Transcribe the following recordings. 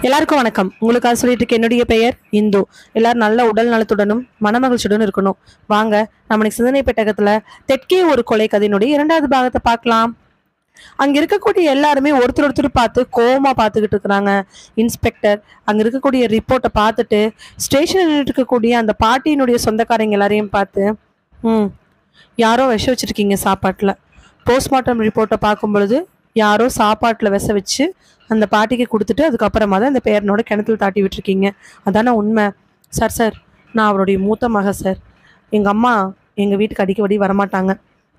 எல்லாருக்கும் வணக்கம். உங்களுக்காக சொல்லிட்டு இருக்க என்னுடைய பெயர் இந்து. எல்லாரும் நல்ல உடல் நலத்துடனும் மனமகிழ்ச்சியுடனும் இருக்கணும். வாங்க நம்ம சிந்தனை பெட்டகத்துல தெற்கே ஒரு கொலை கதையினுடைய 2வது பாகத்தை பார்க்கலாம். அங்க இருக்கக்கூடிய எல்லாருமே ஒருத்தர் பார்த்து கோவமா பார்த்துக்கிட்டு இருக்கிறாங்க. இன்ஸ்பெக்டர் அங்க இருக்கக்கூடிய ரிப்போர்ட்டை பார்த்துட்டு ஸ்டேஷன்ல இருக்கக்கூடிய அந்த பாட்டியினுடைய சொந்தக்காரங்க எல்லாரையும் பார்த்து யாரோ விஷ வச்சிருக்கீங்க சாப்பாட்டுல. போஸ்ட்மார்ட்டம் ரிப்போர்ட்டை பார்க்கும் பொழுது யாரோ சாப்பாட்டுல விஷ வச்சு அந்த பாட்டிக்கு கொடுத்துட்டு அதுக்கப்புறமா தான் அந்த பேரனோட கிணத்துல தாட்டி விட்டுருக்கீங்க. அதானே உண்மை? சார் நான் அவருடைய மூத்த மக சார். எங்கள் அம்மா எங்கள் வீட்டுக்கு அடிக்கடி வரமாட்டாங்க.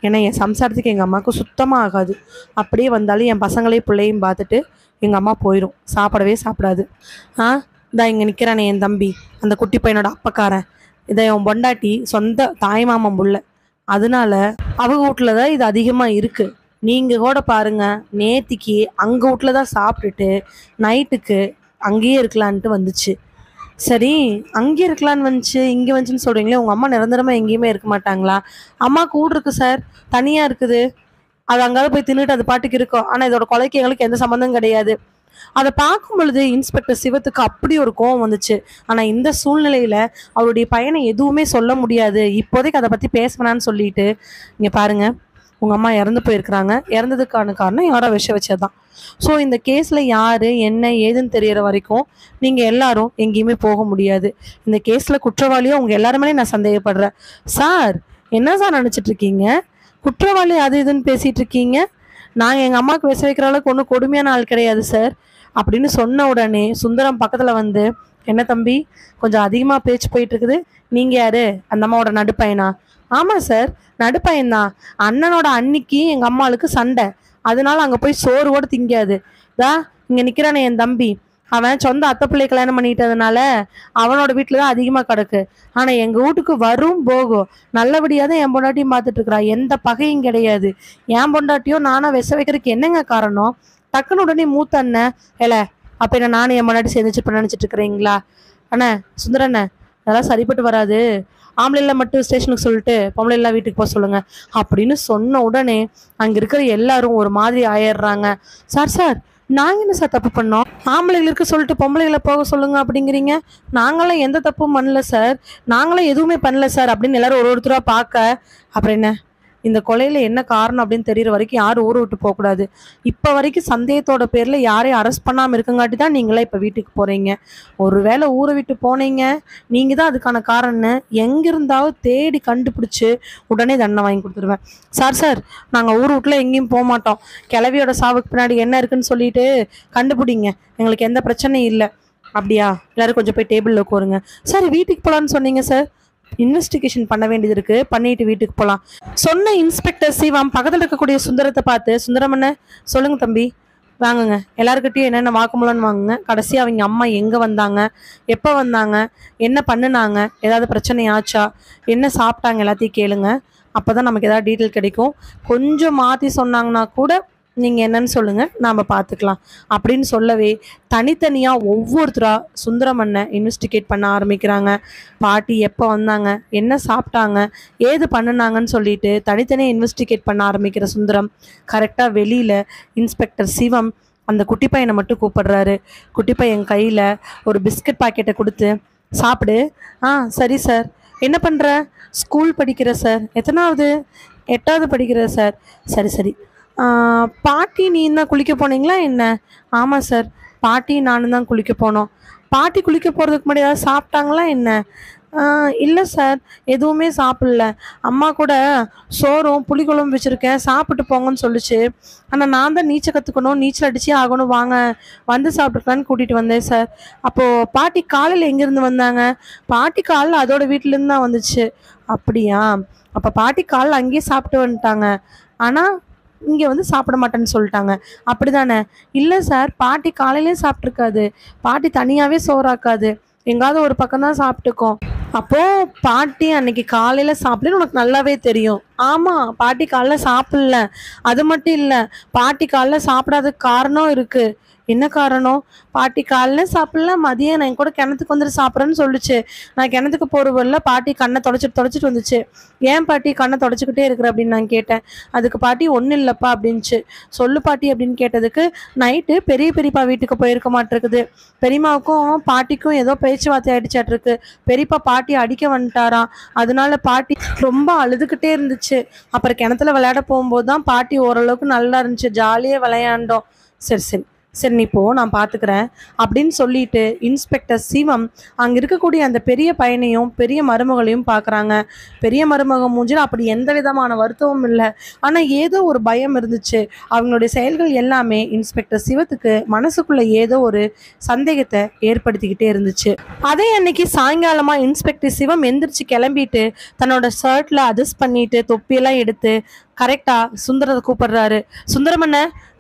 ஏன்னா என் சம்சாரத்துக்கு எங்கள் அம்மாவுக்கு சுத்தமாக ஆகாது. அப்படியே வந்தாலும் என் பசங்களையும் பிள்ளையும் பார்த்துட்டு எங்கள் அம்மா போயிடும், சாப்பிடவே சாப்பிடாது. இதான் இங்கே நிற்கிறானே என் தம்பி, அந்த குட்டி பையனோட அப்பக்காரன். இதை என் பொண்டாட்டி சொந்த தாய்மாமன் புள்ள. அதனால அவங்க வீட்டில் தான் இது அதிகமாக இருக்குது. நீங்கள் கூட பாருங்க, நேத்திக்கு அங்கே வீட்டில் தான் சாப்பிட்டுட்டு நைட்டுக்கு அங்கேயே இருக்கலான்ட்டு வந்துச்சு. சரி, அங்கேயே இருக்கலான்னு வந்துச்சு, இங்கே வந்துச்சுன்னு சொல்கிறீங்களே, உங்கள் அம்மா நிரந்தரமாக எங்கேயுமே இருக்க மாட்டாங்களா? அம்மா கூட இருக்கு சார், தனியாக இருக்குது. அது அங்காவது போய் தின்னுட்டு அது பாட்டுக்கு இருக்கும். ஆனால் இதோட கொலைக்கு எங்களுக்கு எந்த சம்மந்தம் கிடையாது. அதை பார்க்கும் பொழுது இன்ஸ்பெக்டர் சிவத்துக்கு அப்படி ஒரு கோவம் வந்துச்சு. ஆனால் இந்த சூழ்நிலையில் அவருடைய பையனை எதுவுமே சொல்ல முடியாது. இப்போதைக்கு அதை பற்றி பேசுவேனான்னு சொல்லிட்டு, இங்கே பாருங்க, உங்கள் அம்மா இறந்து போயிருக்கிறாங்க. இறந்ததுக்கான காரணம் யாரோ விஷ வச்சதுதான். ஸோ இந்த கேஸில் யார் என்ன ஏதுன்னு தெரியற வரைக்கும் நீங்கள் எல்லாரும் எங்கேயுமே போக முடியாது. இந்த கேஸில் குற்றவாளியோ உங்கள் எல்லாருமே நான் சந்தேகப்படுறேன். சார், என்ன சார் நினச்சிட்டு இருக்கீங்க? குற்றவாளி அது இதுன்னு பேசிகிட்டு இருக்கீங்க. நாங்கள் எங்கள் அம்மாவுக்கு விஷ வைக்கிற அளவுக்கு ஒன்றும் கொடுமையான ஆள் கிடையாது சார் அப்படின்னு சொன்ன உடனே சுந்தரம் பக்கத்தில் வந்து, என்ன தம்பி கொஞ்சம் அதிகமாக பேச்சு போயிட்டு இருக்குது, நீங்கள் யாரு? அந்த அம்மாவோட நடுப்பையனா? ஆமாம் சார், நடுப்பையன்தான். அண்ணனோட அன்னிக்கு எங்கள் அம்மாளுக்கு சண்டை, அதனால அங்கே போய் சோறு கூட திங்காது. இங்கே நிற்கிறானே என் தம்பி, அவன் சொந்த அத்தை பிள்ளை கல்யாணம் பண்ணிட்டதுனால அவனோட வீட்டில் தான் அதிகமாக கிடக்கு. ஆனால் எங்கள் வீட்டுக்கு வரும் போகும் நல்லபடியாக தான் என் பொண்டாட்டியும் பார்த்துட்டு இருக்கிறா. எந்த பகையும் கிடையாது. என் பொண்டாட்டியோ நானா விஷ வைக்கிறதுக்கு என்னங்க காரணம்? டக்குன்னு உடனே மூத்த அண்ணன், இல்லை அப்போ என்ன நானும் என் பொண்டாட்டி சேர்ந்துச்சு நினச்சிட்டு இருக்கிறீங்களா? அண்ணே சுந்தரண்ணே, அதெல்லாம் சரிப்பட்டு வராது. ஆம்பளைலாம் மட்டும் ஸ்டேஷனுக்கு சொல்லிட்டு பொம்பளைலாம் வீட்டுக்கு போக சொல்லுங்க அப்படின்னு சொன்ன உடனே அங்கே இருக்கிற எல்லாரும் ஒரு மாதிரி ஆயிடுறாங்க. சார் நாங்கள் என்ன சார் தப்பு பண்ணோம்? ஆம்பளைகளுக்கு சொல்லிட்டு பொம்பளைகளை போக சொல்லுங்க அப்படிங்கிறீங்க. நாங்களாம் எந்த தப்பும் பண்ணல சார், நாங்களாம் எதுவுமே பண்ணல சார் அப்படின்னு எல்லாரும் ஒருத்தராக பார்க்க, அப்புறம் என்ன இந்த கொலையில் என்ன காரணம் அப்படின்னு தெரியற வரைக்கும் யாரும் ஊரை விட்டு போகக்கூடாது. இப்போ வரைக்கும் சந்தேகத்தோட பேரில் யாரையும் அரெஸ்ட் பண்ணாமல் இருக்கங்காட்டி தான் நீங்களாம் இப்போ வீட்டுக்கு போகிறீங்க. ஒருவேளை ஊரை விட்டு போனீங்க, நீங்கள் தான் அதுக்கான காரணம்னு எங்கிருந்தாவது தேடி கண்டுபிடிச்சி உடனே தண்டனை வாங்கி கொடுத்துருவேன். சார் நாங்கள் ஊர் வீட்டில் எங்கேயும் போக மாட்டோம். கிளவியோட சாவுக்கு பின்னாடி என்ன இருக்குன்னு சொல்லிட்டு கண்டுபிடிங்க, எங்களுக்கு எந்த பிரச்சனையும் இல்லை. அப்படியா? எல்லோரும் கொஞ்சம் போய் டேபிளில் உட்காருங்க. சார் வீட்டுக்கு போகலான்னு சொன்னீங்க சார், இன்வெஸ்டிகேஷன் பண்ண வேண்டியது இருக்கு, பண்ணிட்டு வீட்டுக்கு போகலாம் சொன்ன இன்ஸ்பெக்டர் சிவம் பக்கத்தில் இருக்கக்கூடிய சுந்தரத்தை பார்த்து, சுந்தரமண்ண சொல்லுங்க தம்பி, வாங்குங்க, எல்லாருக்கிட்டையும் என்னென்ன வாக்குமூலம்னு வாங்குங்க. கடைசி அவங்க அம்மா எங்கே வந்தாங்க, எப்போ வந்தாங்க, என்ன பண்ணினாங்க, ஏதாவது பிரச்சனை ஆச்சா, என்ன சாப்பிட்டாங்க, எல்லாத்தையும் கேளுங்க. அப்போ தான் நமக்கு ஏதாவது டீட்டெயில் கிடைக்கும். கொஞ்சம் மாற்றி சொன்னாங்கன்னா கூட நீங்கள் என்னன்னு சொல்லுங்கள், நாம் பார்த்துக்கலாம் அப்படின்னு சொல்லவே தனித்தனியாக ஒவ்வொருத்தராக சுந்தரமண்ணை இன்வெஸ்டிகேட் பண்ண ஆரம்பிக்கிறாங்க. பாட்டி எப்போ வந்தாங்க, என்ன சாப்பிட்டாங்க, ஏது பண்ணினாங்கன்னு சொல்லிட்டு தனித்தனியாக இன்வெஸ்டிகேட் பண்ண ஆரம்பிக்கிற சுந்தரம் கரெக்டாக வெளியில் இன்ஸ்பெக்டர் சிவம் அந்த குட்டி பையனை மட்டும் கூப்பிடுறாரு. குட்டி பையன் கையில் ஒரு பிஸ்கட் பாக்கெட்டை கொடுத்து, சாப்பிடு. சரி சார். என்ன பண்ணுற? ஸ்கூல் படிக்கிற சார். எத்தனாவது? 8வது படிக்கிற சார். சரி. பாட்டி நீ தான் குளிக்க போனீங்களா என்ன? ஆமாம் சார், பாட்டி நானும் தான் குளிக்க போனோம். பாட்டி குளிக்க போகிறதுக்கு முன்னாடி ஏதாவது சாப்பிட்டாங்களா என்ன? இல்லை சார், எதுவுமே சாப்பிடல. அம்மா கூட சோறும் புளிக்குழம்பு வச்சுருக்கேன், சாப்பிட்டு போங்கன்னு சொல்லிச்சு. ஆனால் நான் தான் நீச்சல் கற்றுக்கணும், நீச்சல் அடிச்சே ஆகணும், வாங்க வந்து சாப்பிட்டுக்கலான்னு கூட்டிகிட்டு வந்தேன் சார். அப்போது பாட்டி காலையில் எங்கேருந்து வந்தாங்க? பாட்டி காலையில் அதோட வீட்டிலேருந்து தான் வந்துச்சு. அப்படியா? அப்போ பாட்டி காலையில் அங்கேயே சாப்பிட்டு வந்துட்டாங்க, ஆனால் இங்கே வந்து சாப்பிட மாட்டேன்னு சொல்லிட்டாங்க, அப்படி தானே? இல்லை சார், பாட்டி காலையிலேயே சாப்பிட்ருக்காது. பாட்டி தனியாகவே சோறாக்காது, எங்காவது ஒரு பக்கம் தான் சாப்பிட்டுக்கோம். அப்போது பாட்டி அன்னைக்கு காலையில் சாப்பிடுன்னு உனக்கு நல்லாவே தெரியும். ஆமாம், பாட்டி காலைல சாப்பிடல. அது மட்டும் இல்லை, பாட்டி காலைல சாப்பிடாததுக்கு காரணம் இருக்குது. என்ன காரணம்? பாட்டி காலைல சாப்பிடல, மதியம் நான் என் கூட கிணத்துக்கு வந்துட்டு சாப்பிட்றேன்னு சொல்லுச்சு. நான் கிணத்துக்கு போகிறவரில் பாட்டி கண்ணை தொடச்சிட்டு வந்துச்சு. ஏன் பாட்டி கண்ணை தொடச்சிக்கிட்டே இருக்கிற அப்படின்னு நான் கேட்டேன். அதுக்கு பாட்டி ஒன்றும் இல்லைப்பா அப்படின்ச்சு. சொல்லு பாட்டி அப்படின்னு கேட்டதுக்கு, நைட்டு பெரிய பெரியப்பா வீட்டுக்கு போயிருக்க மாட்டிருக்குது. பெரியம்மாவுக்கும் பாட்டிக்கும் ஏதோ பேச்சுவார்த்தை ஆயிடுச்சாட்டிருக்கு. பெரியப்பா பாட்டி அடிக்க வந்துட்டாராம். அதனால பாட்டி ரொம்ப அழுதுகிட்டே இருந்துச்சு. அப்புறம் கிணத்துல விளையாட போகும்போது தான் பாட்டி ஓரளவுக்கு நல்லா இருந்துச்சு. ஜாலியாக விளையாண்டோம். சரி சரி சரி, நீ போ, நான் பார்த்துக்கிறேன் அப்படின்னு சொல்லிட்டு இன்ஸ்பெக்டர் சிவம் அங்கே இருக்கக்கூடிய அந்த பெரிய பையனையும் பெரிய மருமகளையும் பார்க்குறாங்க. பெரிய மருமக மூஞ்சில் அப்படி எந்த விதமான வருத்தமும் இல்லை. ஆனால் ஏதோ ஒரு பயம் இருந்துச்சு. அவங்களுடைய செயல்கள் எல்லாமே இன்ஸ்பெக்டர் சிவத்துக்கு மனசுக்குள்ள ஏதோ ஒரு சந்தேகத்தை ஏற்படுத்திக்கிட்டே இருந்துச்சு. அதே அன்னைக்கு சாயங்காலமாக இன்ஸ்பெக்டர் சிவம் எந்திரிச்சு கிளம்பிட்டு தன்னோட ஷர்ட்டில் அட்ஜஸ்ட் பண்ணிட்டு தொப்பியெல்லாம் எடுத்து கரெக்டாக சுந்தரத்தை கூப்பிடுறாரு. சுந்தரமண்ண,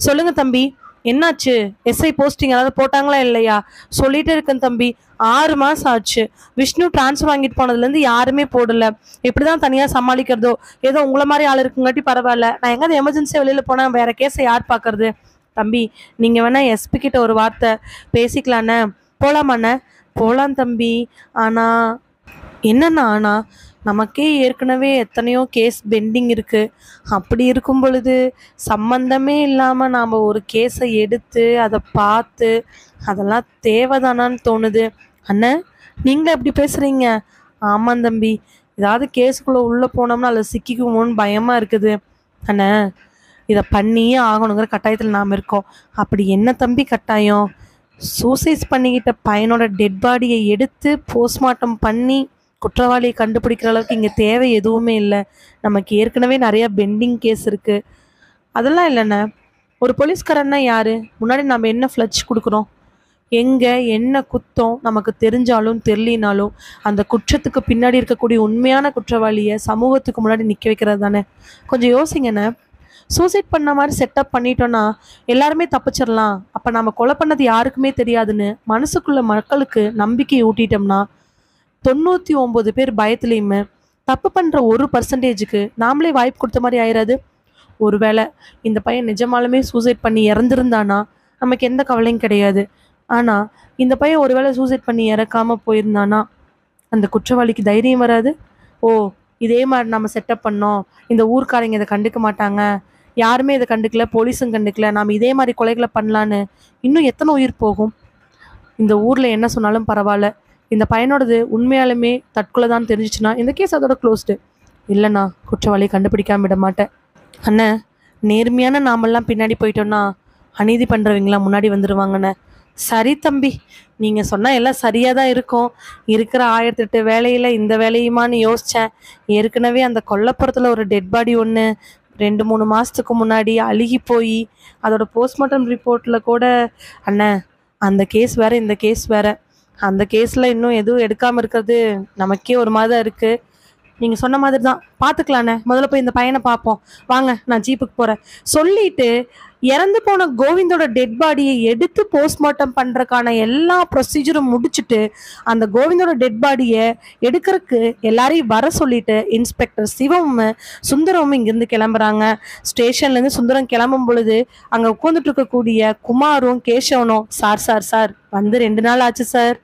சொல்லுங்க தம்பி, என்னாச்சு? எஸ்ஐ போஸ்டிங் ஏதாவது போட்டாங்களா இல்லையா? சொல்லிட்டு இருக்கேன் தம்பி, 6 மாதம் ஆச்சு. விஷ்ணு டிரான்ஸ்ஃபர் வாங்கிட்டு போனதுலேருந்து யாருமே போடல. எப்படி தான் தனியாக சமாளிக்கிறதோ? ஏதோ உங்களை மாதிரி ஆள் இருக்குங்காட்டி பரவாயில்ல. நான் எங்கேயாவது எமர்ஜென்சியாக வெளியில் போனால் வேற கேஸை யார் பார்க்கறது? தம்பி, நீங்கள் வேணா எஸ்பி கிட்ட ஒரு வார்த்தை பேசிக்கலாண்ணே. போகலாமாண்ணே? போகலாம் தம்பி. ஆனால் என்னண்ணா? ஆனால் நமக்கே ஏற்கனவே எத்தனையோ கேஸ் பெண்டிங் இருக்குது. அப்படி இருக்கும் பொழுது சம்மந்தமே இல்லாமல் நாம் ஒரு கேஸை எடுத்து அதை பார்த்து அதெல்லாம் தேவைதானான்னு தோணுது. அண்ணன், நீங்களே எப்படி பேசுகிறீங்க? ஆமாம் தம்பி, ஏதாவது கேஸுக்குள்ளே உள்ளே போனோம்னா அதில் சிக்கிக்குமோன்னு பயமாக இருக்குது. அண்ணே, இதை பண்ணியே ஆகணுங்கிற கட்டாயத்தில் நாம் இருக்கோம். அப்படி என்ன தம்பி கட்டாயம்? சூசைட் பண்ணிக்கிட்ட பையனோட டெட் பாடியை எடுத்து போஸ்ட்மார்ட்டம் பண்ணி குற்றவாளியை கண்டுபிடிக்கிற அளவுக்கு இங்கே தேவை எதுவுமே இல்லை. நமக்கு ஏற்கனவே நிறையா பெண்டிங் கேஸ் இருக்குது. அதெல்லாம் இல்லைண்ணே. ஒரு போலீஸ்காரன்னா யார்? முன்னாடி நம்ம என்ன ஃப்ளட்ஜ் கொடுக்குறோம்? எங்கே என்ன குத்தம் நமக்கு தெரிஞ்சாலும் தெரியலினாலும் அந்த குற்றத்துக்கு பின்னாடி இருக்கக்கூடிய உண்மையான குற்றவாளியை சமூகத்துக்கு முன்னாடி நிற்க வைக்கிறது தானே. கொஞ்சம் யோசிங்கண்ணே. சூசைட் பண்ண மாதிரி செட்டப் பண்ணிட்டோன்னா எல்லாருமே தப்பிச்சிடலாம். அப்போ நம்ம கொலை பண்ணது யாருக்குமே தெரியாதுன்னு மனசுக்குள்ள மக்களுக்கு நம்பிக்கை ஊட்டிட்டோம்னா 99 பேர் பயத்துலேயுமே தப்பு பண்ணுற 1% நாமளே வாய்ப்பு கொடுத்த மாதிரி ஆயிடாது? ஒருவேளை இந்த பையன் நிஜமாலுமே சூசைட் பண்ணி இறந்துருந்தானா நமக்கு எந்த கவலையும் கிடையாது. ஆனால் இந்த பையன் ஒருவேளை சூசைட் பண்ணி இறக்காமல் போயிருந்தானா அந்த குற்றவாளிக்கு தைரியம் வராது. ஓ, இதே மாதிரி நம்ம செட்டப் பண்ணோம், இந்த ஊர்க்காரங்க இதை கண்டுக்க மாட்டாங்க, யாருமே இதை கண்டுக்கல, போலீஸும் கண்டுக்கல, நாம் இதே மாதிரி கொலைகளை பண்ணலான்னு இன்னும் எத்தனை உயிர் போகும்? இந்த ஊரில் என்ன சொன்னாலும் பரவாயில்ல, இந்த பையனோடது உண்மையாலுமே தற்கொலை தான் தெரிஞ்சிச்சுன்னா இந்த கேஸ் அதோட க்ளோஸ்டு. இல்லைண்ணா, குற்றவாளியை கண்டுபிடிக்காம விட மாட்டேன். அண்ணன், நேர்மையான நாமெல்லாம் பின்னாடி போயிட்டோன்னா அநீதி பண்ணுறவங்களாம் முன்னாடி வந்துடுவாங்கண்ணே. சரி தம்பி, நீங்கள் சொன்னால் எல்லாம் சரியாக தான் இருக்கும். இருக்கிற 1008 வேலையில் இந்த வேலையுமான்னு யோசித்தேன். ஏற்கனவே அந்த கொல்லப்புறத்தில் ஒரு டெட் பாடி ஒன்று 2-3 மாதத்துக்கு முன்னாடி அழுகி போய் அதோட போஸ்ட்மார்ட்டம் ரிப்போர்ட்டில் கூட அண்ணன் அந்த கேஸ் வேறு இந்த கேஸ் வேறு. அந்த கேஸில் இன்னும் எதுவும் எடுக்காமல் இருக்கிறது நமக்கே ஒரு மாதிரி தான் இருக்குது. நீங்கள் சொன்ன மாதிரி தான், பார்த்துக்கலாண்ணே. முதல்ல போய் இந்த பையனை பார்ப்போம் வாங்க, நான் ஜீப்புக்கு போகிறேன் சொல்லிட்டு இறந்து போன கோவிந்தோட டெட் பாடியை எடுத்து போஸ்ட்மார்ட்டம் பண்ணுறதுக்கான எல்லா ப்ரொசீஜரும் முடிச்சுட்டு அந்த கோவிந்தோட டெட் பாடியை எடுக்கிறதுக்கு எல்லாரையும் வர சொல்லிட்டு இன்ஸ்பெக்டர் சிவமும் சுந்தரமும் இங்கேருந்து கிளம்புறாங்க. ஸ்டேஷன்லேருந்து சுந்தரம் கிளம்பும் பொழுது அங்கே உட்காந்துட்டு இருக்கக்கூடிய குமாரும் கேசவனும், சார் சார் சார் வந்து 2 நாள் ஆச்சு சார்,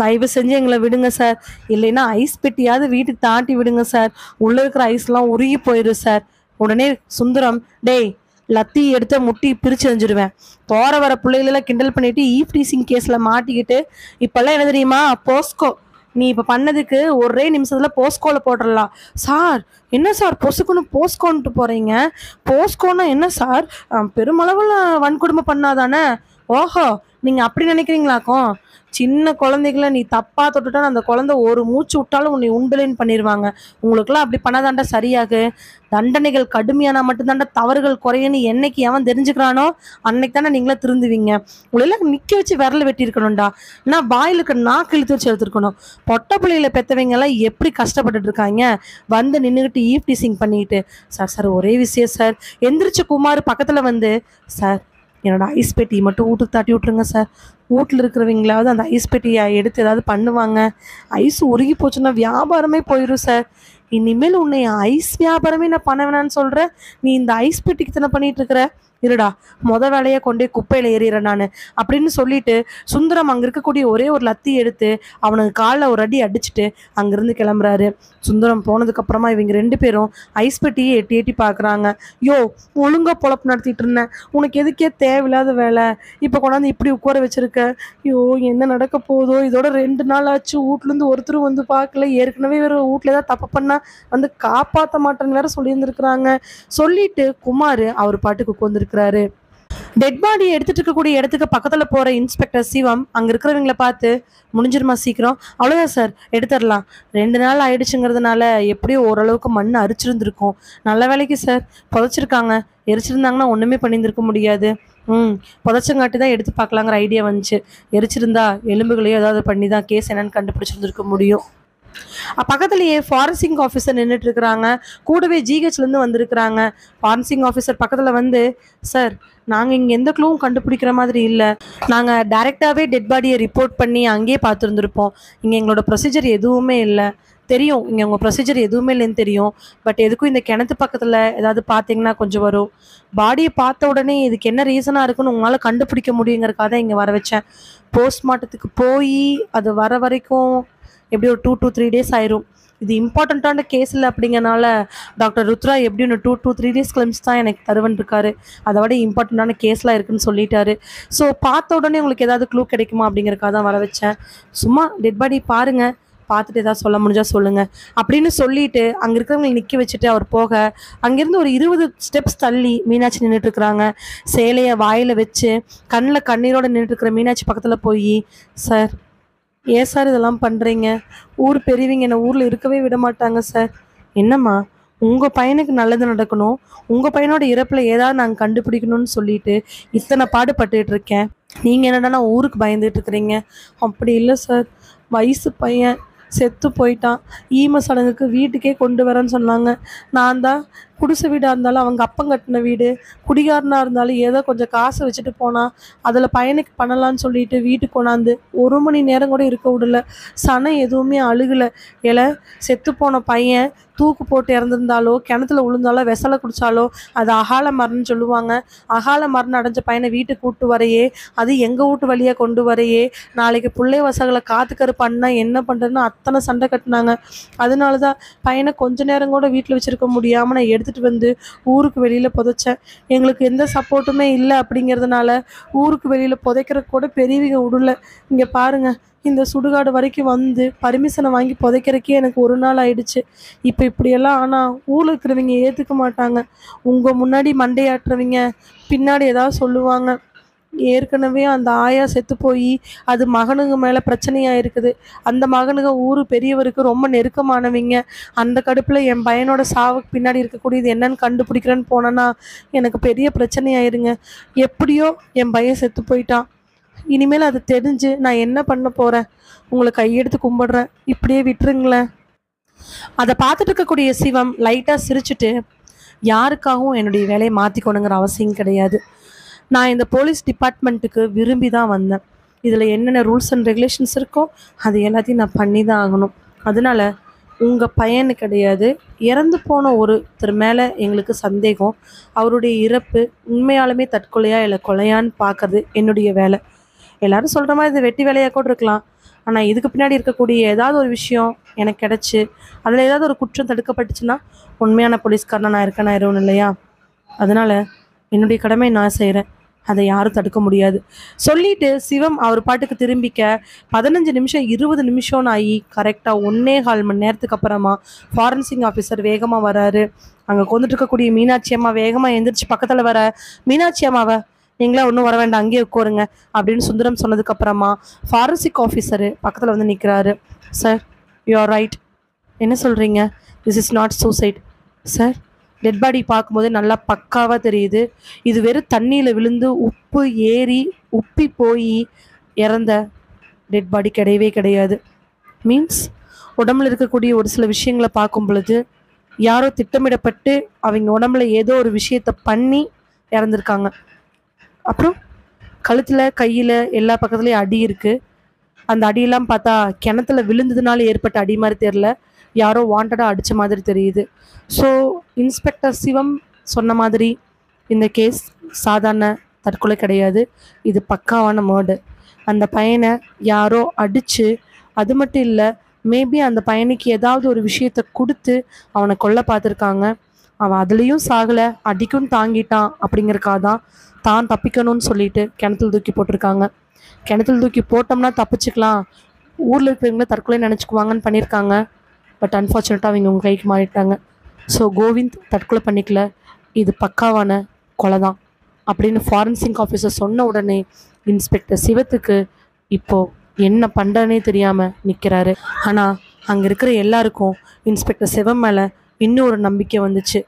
தயவு செஞ்சு எங்களை விடுங்க சார், இல்லைன்னா ஐஸ் பெட்டியாவது வீட்டுக்கு தாண்டி விடுங்க சார், உள்ளே இருக்கிற ஐஸ்லாம் உருகி போயிடும் சார். உடனே சுந்தரம், டேய் லத்தி எடுத்து முட்டி பிரித்து எறிஞ்சிடுவேன், போகிற வர பிள்ளைகளெல்லாம் கிண்டல் பண்ணிட்டு ஈவ்டீசிங் கேஸில் மாட்டிக்கிட்டு இப்போல்லாம் என்ன தெரியுமா, போஸ்கோ, நீ இப்போ பண்ணதுக்கு ஒரே நிமிஷத்தில் போஸ்கோவில் போட்டுடலாம். சார் என்ன சார் பொசுக்குன்னு போஸ்கோன்ட்டு போகிறீங்க? போஸ்கோன்னா என்ன சார், பெருமளவில் வன்கொடுமை பண்ணாதானே? ஓஹோ, நீங்கள் அப்படி நினைக்கிறீங்களாக்கும்? சின்ன குழந்தைகளை நீ தப்பாக தொட்டுட்டா அந்த குழந்தை ஒரு மூச்சு விட்டாலும் உன்னை உண்டுலேன்னு பண்ணிடுவாங்க. உங்களுக்குலாம் அப்படி பண்ணாதாண்டா சரியாகு. தண்டனைகள் கடுமையானா மட்டும்தாண்டா தவறுகள் குறையன்னு என்னைக்கு எவன் தெரிஞ்சுக்கிறானோ அன்னைக்கு தானே நீங்களே திருந்துவீங்க. உங்களெல்லாம் நிற்க வச்சு விரல வெட்டி இருக்கணும்டா, நான் வாயில் இருக்க நாக்கு இழுத்து வச்சு எடுத்துருக்கணும். பொட்டை பிள்ளைகளை பெற்றவங்க எல்லாம் எப்படி கஷ்டப்பட்டுட்டு இருக்காங்க, வந்து நின்றுக்கிட்டு ஈவ்டீசிங் பண்ணிக்கிட்டு. சார் சார் ஒரே விஷயம் சார், எந்திரிச்ச குமார் பக்கத்தில் வந்து, சார் என்னோட ஐஸ் பெட்டி மட்டும் வீட்டுக்கு தாட்டி விட்ருங்க சார், வீட்டில் இருக்கிறவங்களாவது அந்த ஐஸ் பெட்டியை எடுத்து ஏதாவது பண்ணுவாங்க, ஐஸ் உருகி போச்சுன்னா வியாபாரமே போயிடும் சார், இனிமேல் உன்னை ஐஸ் வியாபாரமே நான் பண்ண வேணான்னு சொல்கிறேன், நீ இந்த ஐஸ் பெட்டிக்கு தானே பண்ணிகிட்டு இருக்கிற, இருடா, வேலையை கொண்டே குப்பையில ஏறிறேன் நான் அப்படின்னு சொல்லிட்டு சுந்தரம் அங்க இருக்கக்கூடிய ஒரே ஒரு லத்தி எடுத்து அவனுக்கு காலில் ஒரு அடி அடிச்சுட்டு அங்கிருந்து கிளம்புறாரு. சுந்தரம் போனதுக்கு அப்புறமா இவங்க 2 பேரும் ஐஸ் பெட்டியை எட்டி எட்டி பாக்குறாங்க. யோ, ஒழுங்கா பொழப்பு நடத்திட்டு இருந்தேன், உனக்கு எதுக்கே தேவையில்லாத வேலை, இப்ப கொண்டாந்து இப்படி உட்கார வச்சிருக்க. ஐயோ, என்ன நடக்க போதோ, இதோட 2 நாள் ஆச்சு, வீட்ல இருந்து ஒருத்தரும் வந்து பார்க்கல, ஏற்கனவே வேற வீட்ல ஏதாவது தப்பு பண்ணா வந்து காப்பாற்ற மாட்டேன்னு வேற சொல்லியிருந்திருக்கிறாங்க. சொல்லிட்டு குமார் அவர் பாட்டுக்கு உட்காந்துருக்கிறாரு. டெட் பாடியை எடுத்துட்டு இருக்கக்கூடிய இடத்துக்கு பக்கத்துல போற இன்ஸ்பெக்டர் சிவம் அங்க இருக்கிறவங்களை பார்த்து, முடிஞ்சிருமா சீக்கிரம்? அவ்வளவுதான் சார், எடுத்துடலாம். 2 நாள் ஆயிடுச்சுங்கிறதுனால எப்படியோ ஓரளவுக்கு மண் அரிச்சிருந்துருக்கும். நல்ல வேலைக்கு சார், புதைச்சிருக்காங்க. எரிச்சிருந்தாங்கன்னா ஒண்ணுமே பண்ணியிருந்திருக்க முடியாது. புதைச்சங்காட்டி தான் எடுத்து பார்க்கலாங்கிற ஐடியா வந்துச்சு. எரிச்சிருந்தா எலும்புகளையோ ஏதாவது பண்ணி தான் கேஸ் என்னன்னு கண்டுபிடிச்சிருந்துருக்க முடியும். பக்கத்துலயே ஃபாரன்சிக் ஆஃபீஸர் நின்றுட்டு இருக்கிறாங்க. கூடவே ஜிஹெச்லேருந்து வந்திருக்கிறாங்க. ஃபாரன்சிக் ஆஃபீஸர் பக்கத்துல வந்து, சார், நாங்கள் இங்கே எந்த க்ளூவும் கண்டுபிடிக்கிற மாதிரி இல்லை. நாங்கள் டைரெக்டாகவே டெட் பாடியை ரிப்போர்ட் பண்ணி அங்கேயே பார்த்துருந்துருப்போம். இங்கே எங்களோட ப்ரொசீஜர் எதுவுமே இல்லை. தெரியும், இங்கே உங்கள் ப்ரொசீஜர் எதுவுமே இல்லைன்னு தெரியும். பட் எதுக்கும் இந்த கிணத்து பக்கத்தில் ஏதாவது பார்த்தீங்கன்னா கொஞ்சம் வரும். பாடியை பார்த்த உடனே இதுக்கு என்ன ரீசனாக இருக்குன்னு உங்களால் கண்டுபிடிக்க முடியுங்கிறக்காக தான் இங்கே வர வச்சேன். போஸ்ட்மார்ட்டத்துக்கு போய் அது வர வரைக்கும் எப்படி ஒரு 2 to 3 days ஆயிரும். இது இம்பார்ட்டண்ட்டான கேஸ் இல்லை அப்படிங்கிறனால டாக்டர் ருத்ரா எப்படி ஒன்று 2 to 3 days கிளம்ஸ் தான் எனக்கு தருவன் இருக்காரு. அதை விட இம்பார்ட்டண்ட்டான கேஸ்லாம் இருக்குன்னு சொல்லிட்டாரு. ஸோ பார்த்த உடனே உங்களுக்கு ஏதாவது க்ளூ கிடைக்குமா அப்படிங்கிறக்காக தான் வர வச்சேன். சும்மா டெட் பாடி பாருங்க, பார்த்துட்டு ஏதாவது சொல்ல முடிஞ்சா சொல்லுங்க அப்படின்னு சொல்லிட்டு அங்கே இருக்கிறவங்களை நிற்க வச்சுட்டு அவர் போக, அங்கேருந்து ஒரு 20 steps தள்ளி மீனாட்சி நின்றுட்டு இருக்கிறாங்க. சேலையை வாயில் வச்சு கண்ணில் கண்ணீரோடு நின்றுட்டு இருக்கிற மீனாட்சி பக்கத்தில் போய், சார், ஏன் சார் இதெல்லாம் பண்ணுறீங்க? ஊர் பெரியவங்க என்னை ஊரில் இருக்கவே விட மாட்டாங்க சார். என்னம்மா, உங்கள் பையனுக்கு நல்லது நடக்கணும், உங்கள் பையனோட இறப்பில் ஏதாவது நாங்கள் கண்டுபிடிக்கணும்னு சொல்லிட்டு இத்தனை பாடுபட்டுட்டு இருக்கேன். நீங்கள் என்னடா ஊருக்கு பயந்துட்டு இருக்கிறீங்க? அப்படி இல்லை சார், வயசு பையன் செத்து போயிட்டான். ஈம சடங்குக்கு வீட்டுக்கே கொண்டு வரேன்னு சொன்னாங்க. நான் தான் குடிசை வீடாக இருந்தாலும் அவங்க அப்பம் கட்டின வீடு, குடிகாரனாக இருந்தாலும் ஏதோ கொஞ்சம் காசை வச்சுட்டு போனால் அதில் பையனுக்கு பண்ணலான்னு சொல்லிட்டு வீட்டுக்கு கொண்டாந்து 1 மணி நேரம் கூட இருக்க விடல. சனம் எதுவுமே அழுகலை. செத்து போன பையன் தூக்கு போட்டு இறந்துருந்தாலோ கிணத்துல விழுந்தாலோ வெசலை குடித்தாலோ அது அகால மரணம்னு சொல்லுவாங்க. அகால மரணம் அடைஞ்ச பையனை வீட்டுக்கு கூட்டு வரையே, அது எங்கள் வீட்டு வழியாக கொண்டு வரையே, நாளைக்கு பிள்ளை வசங்களை காத்துக்கரு பண்ணால் என்ன பண்ணுறதுன்னு அத்தனை சண்டை கட்டினாங்க. அதனால தான் பையனை கொஞ்ச நேரம் கூட வீட்டில் வச்சுருக்க முடியாமல் நான் எடுத்துகிட்டு வந்து ஊருக்கு வெளியில் புதைச்சேன். எங்களுக்கு எந்த சப்போர்ட்டுமே இல்லை அப்படிங்கிறதுனால ஊருக்கு வெளியில் புதைக்கிற கூட பெரியவங்க விடல. இங்கே பாருங்கள், இந்த சுடுகாடு வரைக்கும் வந்து பர்மிஷனை வாங்கி புதைக்கிறக்கே எனக்கு 1 நாள் ஆயிடுச்சு. இப்போ இப்படியெல்லாம் ஆனால் ஊரில் இருக்கிறவங்க ஏற்றுக்க மாட்டாங்க. உங்கள் முன்னாடி மண்டையாட்டுறவங்க பின்னாடி ஏதாவது சொல்லுவாங்க. ஏற்கனவே அந்த ஆயா செத்து போய் அது மகனுங்க மேலே பிரச்சனையாக இருக்குது. அந்த மகனுங்க ஊர் பெரியவருக்கு ரொம்ப நெருக்கமானவங்க. அந்த கடுப்பில் என் பையனோட சாவுக்கு பின்னாடி இருக்கக்கூடியது என்னன்னு கண்டுபிடிக்கிறேன்னு போனேன்னா எனக்கு பெரிய பிரச்சனையாயிருங்க. எப்படியோ என் பையன் செத்து போயிட்டான். இனிமேல் அது தெரிஞ்சு நான் என்ன பண்ண போகிறேன்? உங்களை கையெடுத்து கும்பிடுறேன், இப்படியே விட்டுருங்களேன். அதை பார்த்துட்டு இருக்கக்கூடிய சிவம் லைட்டாக சிரிச்சுட்டு, யாருக்காகவும் என்னுடைய வேலையை மாற்றிக்கணுங்கிற அவசியம் கிடையாது. நான் இந்த போலீஸ் டிபார்ட்மெண்ட்டுக்கு விரும்பி தான் வந்தேன். இதில் என்னென்ன ரூல்ஸ் அண்ட் ரெகுலேஷன்ஸ் இருக்கோ அது எல்லாத்தையும் நான் பண்ணி தான் ஆகணும். அதனால் உங்கள் பையனு கிடையாது, இறந்து போன ஒருத்தர் மேலே எங்களுக்கு சந்தேகம். அவருடைய இறப்பு உண்மையாலுமே தற்கொலையா இல்லை கொலையான்னு பார்க்கறது என்னுடைய வேலை. எல்லாரும் சொல்கிற மாதிரி இது வெட்டி வேலையாக கூட இருக்கலாம். ஆனால் இதுக்கு பின்னாடி இருக்கக்கூடிய ஏதாவது ஒரு விஷயம் எனக்கு கிடச்சி அதில் ஏதாவது ஒரு குற்றம் தடுக்கப்பட்டுச்சுன்னா உண்மையான போலீஸ்காரனா நான் இருக்கேன், நான் இருவேன் இல்லையா? அதனால் என்னுடைய கடமை நான் செய்கிறேன், அதை யாரும் தடுக்க முடியாது சொல்லிட்டு சிவம் அவர் பாட்டுக்கு திரும்பிக்க 15 நிமிஷம் 20 நிமிஷம்னு ஆகி கரெக்டாக 1.25 மணி நேரத்துக்கு அப்புறமா ஃபாரன்சிக் ஆஃபீஸர் வேகமாக வராரு. அங்கே கொண்டுட்டு இருக்கக்கூடிய மீனாட்சி அம்மா வேகமாக எந்திரிச்சு பக்கத்தில் வர, மீனாட்சி அம்மாவை நீங்களே ஒன்றும் வர வேண்டாம், அங்கேயே உட்காருங்க அப்படின்னு சுந்தரம் சொன்னதுக்கப்புறமா ஃபாரன்சிக் ஆஃபீஸரு பக்கத்தில் வந்து நிற்கிறாரு. Sir, you are right. என்ன சொல்கிறீங்க? This is not suicide sir. Dead body பார்க்கும்போது நல்லா பக்காவாக தெரியுது. இது வெறும் தண்ணியில் விழுந்து உப்பு ஏறி உப்பி போய் இறந்த டெட் பாடி கிடையவே கிடையாது. மீன்ஸ் உடம்புல இருக்கக்கூடிய ஒரு சில விஷயங்களை பார்க்கும் பொழுது யாரோ திட்டமிடப்பட்டு அவங்க உடம்புல ஏதோ ஒரு விஷயத்தை பண்ணி இறந்துருக்காங்க. அப்புறம் கழுத்தில் கையில் எல்லா பக்கத்துலேயும் அடி இருக்குது. அந்த அடியெல்லாம் பார்த்தா கிணத்துல விழுந்ததுனால ஏற்பட்ட அடி மாதிரி தெரில, யாரோ வாண்டடாக அடித்த மாதிரி தெரியுது. ஸோ இன்ஸ்பெக்டர் சிவம் சொன்ன மாதிரி இந்த கேஸ் சாதாரண தற்கொலை கிடையாது, இது பக்காவான மர்டர். அந்த பையனை யாரோ அடித்து, அது மட்டும் இல்லை, மேபி அந்த பையனுக்கு ஏதாவது ஒரு விஷயத்தை கொடுத்து அவனை கொல்ல பார்த்துருக்காங்க. அவன் அதுலேயும் சாகலை, அடிக்கும் தாங்கிட்டான் அப்படிங்கிறக்காக தான் தப்பிக்கணும்னு சொல்லிட்டு கிணத்துல தூக்கி போட்டிருக்காங்க. கிணத்துல தூக்கி போட்டோம்னா தப்பிச்சுக்கலாம், ஊரில் இருக்கிறவங்கள தற்கொலை நினச்சிக்குவாங்கன்னு பண்ணியிருக்காங்க. பட் அன்ஃபார்ச்சுனேட்டாக அவங்க உங்கள் கைக்கு மாறிட்டாங்க. ஸோ கோவிந்த் தற்கொலை பண்ணிக்கல, இது பக்காவான கொலை தான் அப்படின்னு ஃபாரன்சிக் ஆஃபீஸர் சொன்ன உடனே இன்ஸ்பெக்டர் சிவத்துக்கு இப்போது என்ன பண்ணுறனே தெரியாமல் நிற்கிறாரு. ஆனால் அங்கே இருக்கிற எல்லாருக்கும் இன்ஸ்பெக்டர் சிவம் மேலே இன்னும் ஒரு நம்பிக்கை வந்துச்சு.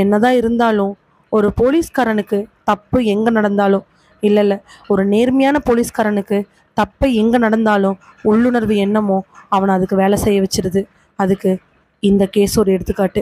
என்னதான் இருந்தாலும் ஒரு போலீஸ்காரனுக்கு தப்பு எங்கே நடந்தாலும், இல்லை ஒரு நேர்மையான போலீஸ்காரனுக்கு தப்பு எங்கே நடந்தாலும் உள்ளுணர்வு என்னமோ அவனை அதுக்கு வேலை செய்ய வச்சிருது. அதுக்கு இந்த கேஸ் ஒரு எடுத்துக்காட்டு.